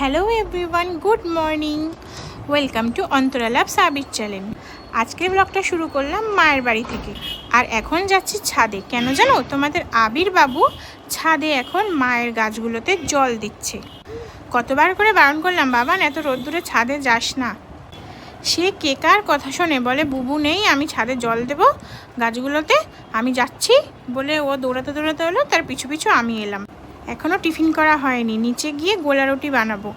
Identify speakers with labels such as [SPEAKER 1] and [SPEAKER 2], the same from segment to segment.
[SPEAKER 1] Hello everyone, good morning. Welcome to অন্তরালাভ Sabir channel. আজকের ব্লগটা শুরু করলাম মায়ের বাড়ি থেকে, আর এখন যাচ্ছি ছাদে। কেন জানো? তোমাদের আবির বাবু ছাদে এখন মায়ের গাছগুলোতে জল দিচ্ছে। কতবার করে বারণ করলাম, বাবা এত রোদ্দুরে ছাদে যাস না। সে কে কার কথা শোনে, বলে বুবু নেই, আমি ছাদে জল দেবো গাছগুলোতে, আমি যাচ্ছি বলে ও দৌড়াতে দৌড়াতে হলো, তার পিছু পিছু আমি এলাম। এখনও টিফিন করা হয়নি, নিচে গিয়ে গোলা রুটি বানাবো।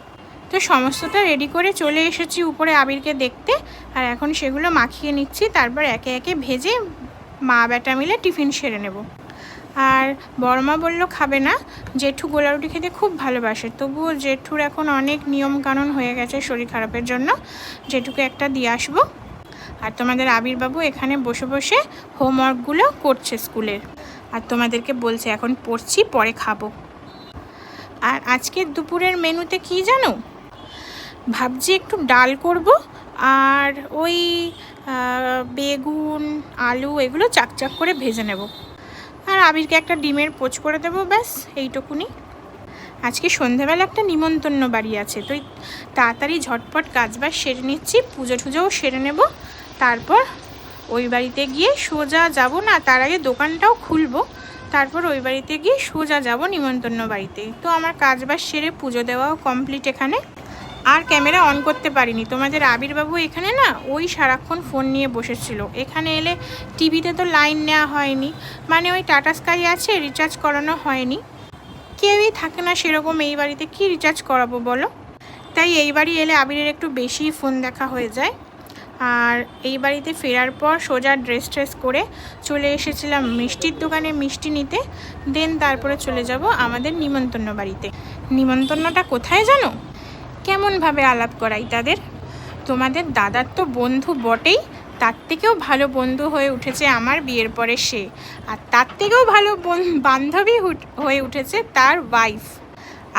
[SPEAKER 1] তো সমস্তটা রেডি করে চলে এসেছি উপরে আবিরকে দেখতে, আর এখন সেগুলো মাখিয়ে নিচ্ছি, তারপর একে একে ভেজে মা বেটা মিলে টিফিন সেরে নেব। আর বড়মা বললো খাবে না, জেঠু গোলা রুটি খেতে খুব ভালোবাসে, তবুও জেঠুর এখন অনেক নিয়মকানুন হয়ে গেছে শরীর খারাপের জন্য, জেঠুকে একটা দিয়ে আসবো। আর তোমাদের আবিরবাবু এখানে বসে বসে হোমওয়ার্কগুলো করছে স্কুলের, আর তোমাদেরকে বলছে এখন পড়ছি, পরে খাবো। আর আজকের দুপুরের মেনুতে কি জানো? ভাবছি একটু ডাল করব, আর ওই বেগুন আলু এগুলো চাকচাক করে ভেজে নেব, আর আবিরকে একটা ডিমের পোচ করে দেবো, ব্যাস এইটুকুনি। আজকে সন্ধ্যাবেলা একটা নিমন্ত্রণ বাড়ি আছে, তো তাড়াতাড়ি ঝটপট কাজবাজ সেরে নিচ্ছি, পুজো টুজোও সেরে নেব, তারপর ওই বাড়িতে গিয়ে সোজা যাব না, তার আগে দোকানটাও খুলবো, তারপর ওই বাড়িতে গিয়ে সোজা যাব নিমন্ত্রণ বাড়িতে। তো আমার কাজবাজ সেরে পুজো দেওয়াও কমপ্লিট এখানে। আর ক্যামেরা অন করতে পারিনি, তোমাদের আবিরবাবু এখানে না ওই সারাক্ষণ ফোন নিয়ে বসেছিল। এখানে এলে টিভিতে তো লাইন নেওয়া হয়নি, মানে ওই টাটা স্কাই আছে, রিচার্জ করানো হয়নি, কেউই থাকে না সেরকম এই বাড়িতে, কি রিচার্জ করাবো বলো? তাই এই বাড়ি এলে আবিরের একটু বেশি ফোন দেখা হয়ে যায়। আর এই বাড়িতে ফেরার পর সোজা ড্রেস ট্রেস করে চলে এসেছিলাম মিষ্টির দোকানে মিষ্টি নিতে, দেন তারপরে চলে যাব আমাদের নিমন্ত্রণ বাড়িতে। নিমন্ত্রণটা কোথায় জানো? কেমনভাবে আলাপ করাই তাদের। তোমাদের দাদার তো বন্ধু বটেই, তার থেকেও ভালো বন্ধু হয়ে উঠেছে আমার বিয়ের পরে সে, আর তার থেকেও ভালো বান্ধবী হয়ে উঠেছে তার ওয়াইফ।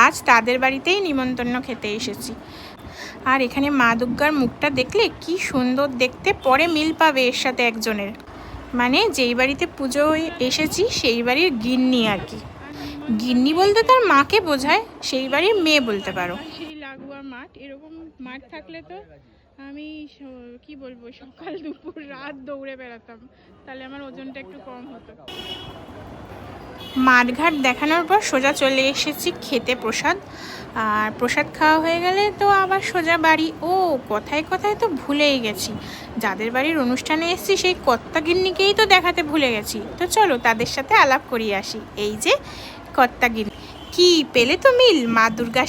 [SPEAKER 1] আজ তাদের বাড়িতেই নিমন্ত্রণ খেতে এসেছি। আর এখানে মা দুর্গার মুখটা দেখলে কি সুন্দর দেখতে, পরে মিল পাবে এর সাথে একজনের, মানে যেই বাড়িতে পুজোয় এসেছি সেই বাড়ির গিন্নি আর কি। গিন্নি বলতে তার মাকে বোঝায়, সেই বাড়ির মেয়ে বলতে পারো। সেই লাগোয়া মাঠ, এরকম মাঠ থাকলে তো আমি কি বলবো, সকাল দুপুর রাত দৌড়ে বেড়াতাম, তাহলে আমার ওজনটা একটু কম হতো। মাঠঘাট দেখানোর পর সোজা চলে এসেছি খেতে প্রসাদ, আর প্রসাদ খাওয়া হয়ে গেলে তো আবার সোজা বাড়ি। ও কথায় কথায় তো ভুলেই গেছি, যাদের বাড়ির অনুষ্ঠানে এসেছি সেই কর্তাগিন্নিকেই তো দেখাতে ভুলে গেছি। তো চলো তাদের সাথে আলাপ করিয়ে আসি। এই যে কর্তাগিন্নি, কি পেলে তো মিল মা দুর্গা